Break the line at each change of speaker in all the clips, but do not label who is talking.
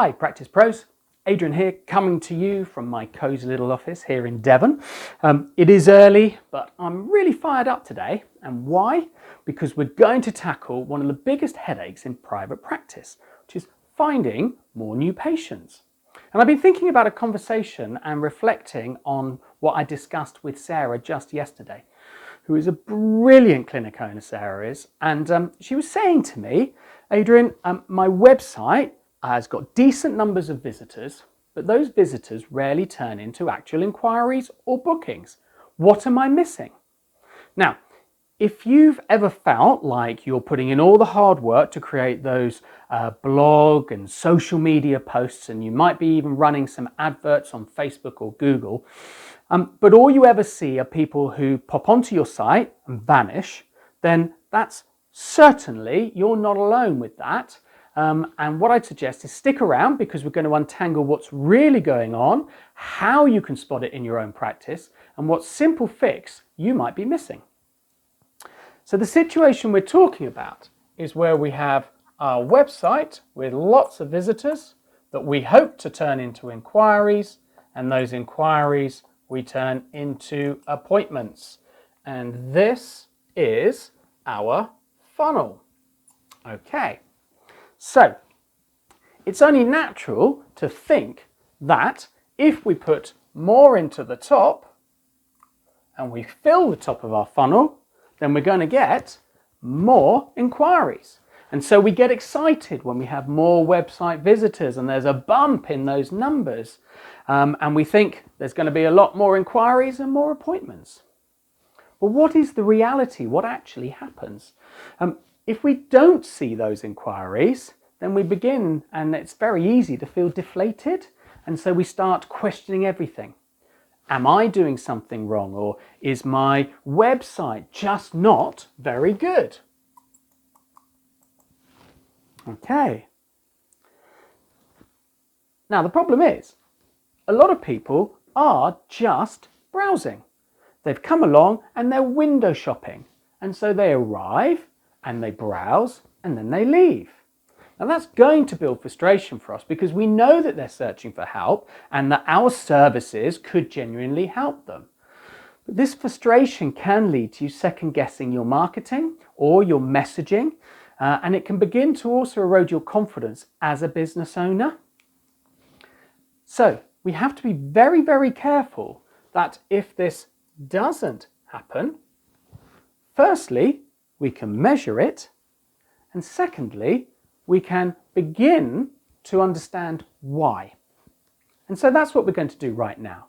Hi Practice Pros, Adrian here, coming to you from my cosy little office here in Devon. It is early, but I'm really fired up today. And why? Because we're going to tackle one of the biggest headaches in private practice, which is finding more new patients. And I've been thinking about a conversation and reflecting on what I discussed with Sarah just yesterday, who is a brilliant clinic owner, Sarah is. And she was saying to me, Adrian, my website has got decent numbers of visitors, but those visitors rarely turn into actual inquiries or bookings. What am I missing? Now, if you've ever felt like you're putting in all the hard work to create those blog and social media posts, and you might be even running some adverts on Facebook or Google, but all you ever see are people who pop onto your site and vanish, then that's certainly, you're not alone with that. And what I'd suggest is stick around, because we're going to untangle what's really going on, how you can spot it in your own practice, and what simple fix you might be missing. So the situation we're talking about is where we have our website with lots of visitors that we hope to turn into inquiries, and those inquiries we turn into appointments. And this is our funnel. Okay. So, it's only natural to think that if we put more into the top and we fill the top of our funnel, then we're going to get more inquiries. And so we get excited when we have more website visitors and there's a bump in those numbers. And we think there's going to be a lot more inquiries and more appointments. But what is the reality? What actually happens? If we don't see those inquiries, then we begin, and it's very easy to feel deflated. And so we start questioning everything. Am I doing something wrong? Or is my website just not very good? Okay. Now the problem is, a lot of people are just browsing. They've come along and they're window shopping. And so they arrive and they browse and then they leave. Now that's going to build frustration for us, because we know that they're searching for help and that our services could genuinely help them. But this frustration can lead to you second guessing your marketing or your messaging, and it can begin to also erode your confidence as a business owner. So we have to be very, very careful that if this doesn't happen, firstly, we can measure it, and secondly, we can begin to understand why. And so that's what we're going to do right now.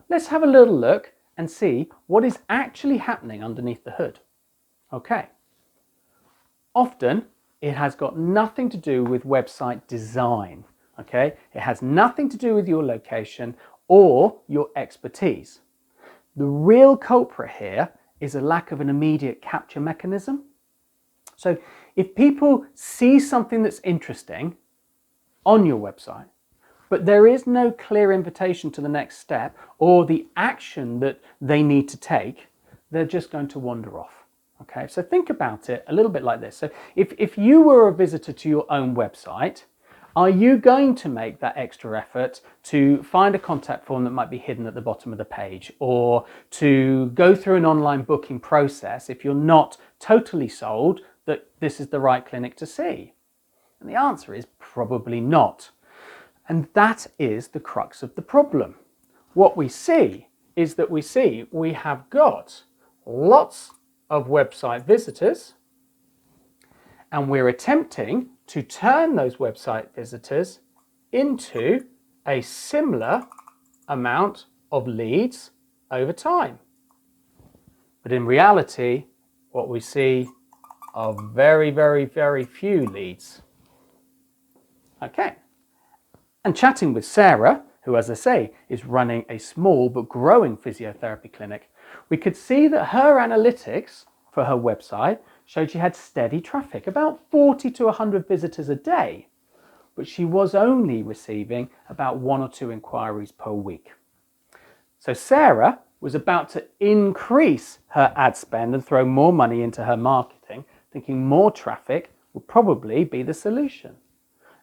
Let's have a little look and see what is actually happening underneath the hood. Okay. Often it has got nothing to do with website design. Okay. It has nothing to do with your location or your expertise. The real culprit here is a lack of an immediate capture mechanism. So if people see something that's interesting on your website, but there is no clear invitation to the next step or the action that they need to take, they're just going to wander off. Okay, so think about it a little bit like this. So if you were a visitor to your own website, are you going to make that extra effort to find a contact form that might be hidden at the bottom of the page, or to go through an online booking process if you're not totally sold that this is the right clinic to see? And the answer is probably not. And that is the crux of the problem. What we see is that we have got lots of website visitors, and we're attempting to turn those website visitors into a similar amount of leads over time. But in reality, what we see are very, very, very few leads. Okay. And chatting with Sarah, who, as I say, is running a small but growing physiotherapy clinic, we could see that her analytics for her website showed she had steady traffic, about 40 to 100 visitors a day, but she was only receiving about 1 or 2 inquiries per week. So Sarah was about to increase her ad spend and throw more money into her marketing, thinking more traffic would probably be the solution.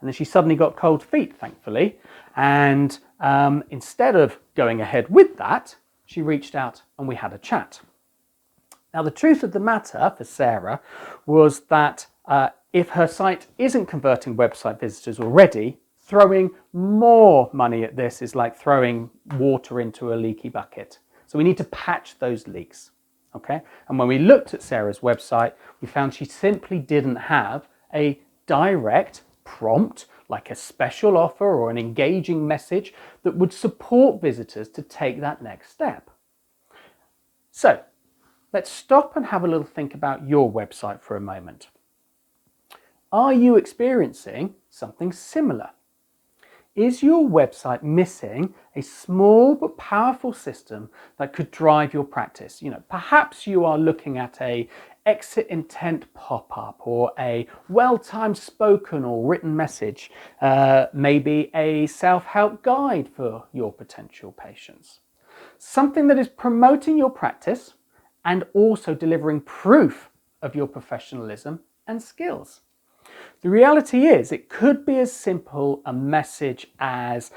And then she suddenly got cold feet, thankfully. And instead of going ahead with that, she reached out and we had a chat. Now, the truth of the matter for Sarah was that if her site isn't converting website visitors already, throwing more money at this is like throwing water into a leaky bucket. So we need to patch those leaks, okay? And when we looked at Sarah's website, we found she simply didn't have a direct prompt, like a special offer or an engaging message that would support visitors to take that next step. So let's stop and have a little think about your website for a moment. Are you experiencing something similar? Is your website missing a small but powerful system that could drive your practice? Perhaps you are looking at a exit intent pop-up or a well-timed spoken or written message, maybe a self-help guide for your potential patients. Something that is promoting your practice and also delivering proof of your professionalism and skills. The reality is it could be as simple a message as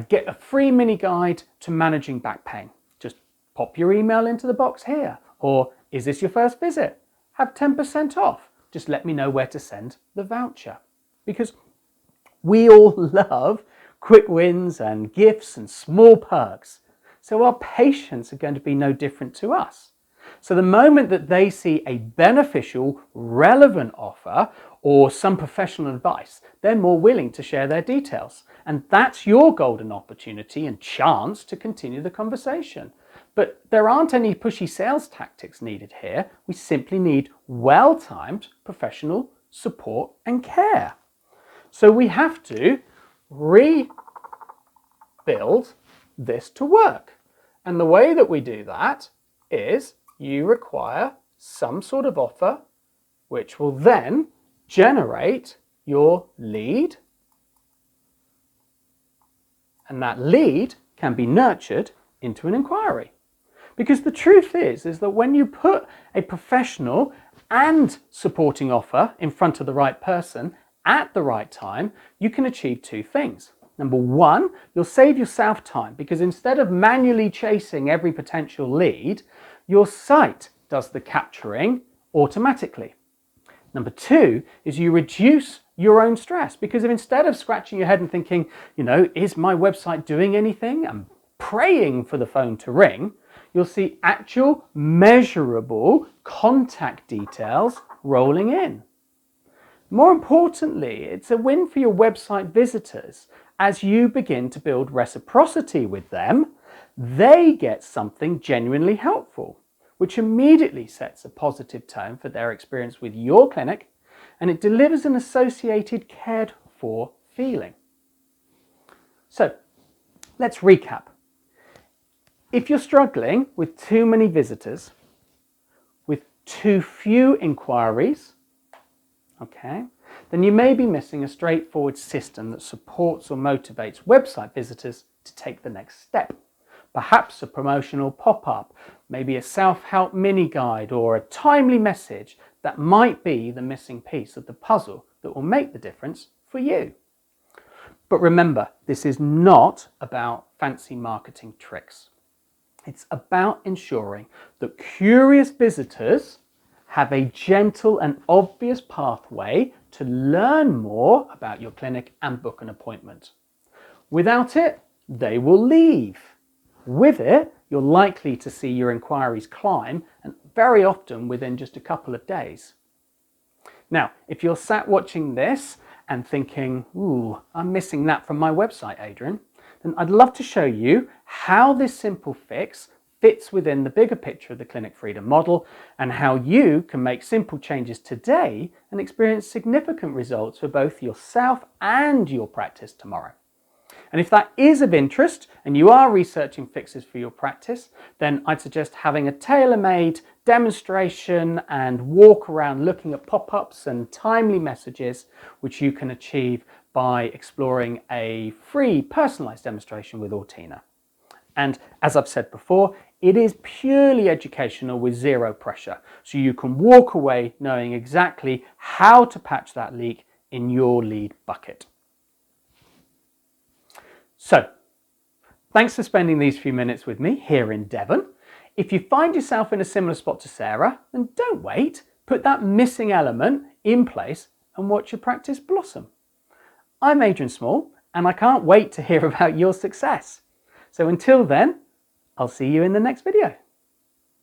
get a free mini guide to managing back pain. Just pop your email into the box here. Or is this your first visit? Have 10% off. Just let me know where to send the voucher. Because we all love quick wins and gifts and small perks. So our patients are going to be no different to us. So the moment that they see a beneficial, relevant offer or some professional advice, they're more willing to share their details. And that's your golden opportunity and chance to continue the conversation. But there aren't any pushy sales tactics needed here. We simply need well-timed professional support and care. So we have to rebuild this to work. And the way that we do that is you require some sort of offer which will then generate your lead, and that lead can be nurtured into an inquiry. Because the truth is that when you put a professional and supporting offer in front of the right person at the right time, you can achieve two things. Number one, you'll save yourself time because instead of manually chasing every potential lead, your site does the capturing automatically. Number two is you reduce your own stress because if instead of scratching your head and thinking, is my website doing anything? And praying for the phone to ring, you'll see actual measurable contact details rolling in. More importantly, it's a win for your website visitors. As you begin to build reciprocity with them, they get something genuinely helpful, which immediately sets a positive tone for their experience with your clinic, and it delivers an associated cared for feeling. So let's recap. If you're struggling with too many visitors, with too few inquiries, okay, then you may be missing a straightforward system that supports or motivates website visitors to take the next step. Perhaps a promotional pop-up, maybe a self-help mini guide or a timely message that might be the missing piece of the puzzle that will make the difference for you. But remember, this is not about fancy marketing tricks. It's about ensuring that curious visitors have a gentle and obvious pathway to learn more about your clinic and book an appointment. Without it, they will leave. With it, you're likely to see your inquiries climb, and very often within just a couple of days. Now, if you're sat watching this and thinking, ooh, I'm missing that from my website, Adrian, then I'd love to show you how this simple fix fits within the bigger picture of the Clinic Freedom model and how you can make simple changes today and experience significant results for both yourself and your practice tomorrow. And if that is of interest and you are researching fixes for your practice, then I'd suggest having a tailor-made demonstration and walk around looking at pop-ups and timely messages, which you can achieve by exploring a free personalised demonstration with Autena. And as I've said before, it is purely educational with zero pressure. So you can walk away knowing exactly how to patch that leak in your lead bucket. So, thanks for spending these few minutes with me here in Devon. If you find yourself in a similar spot to Sarah, then don't wait. Put that missing element in place and watch your practice blossom. I'm Adrian Small, and I can't wait to hear about your success. So until then, I'll see you in the next video.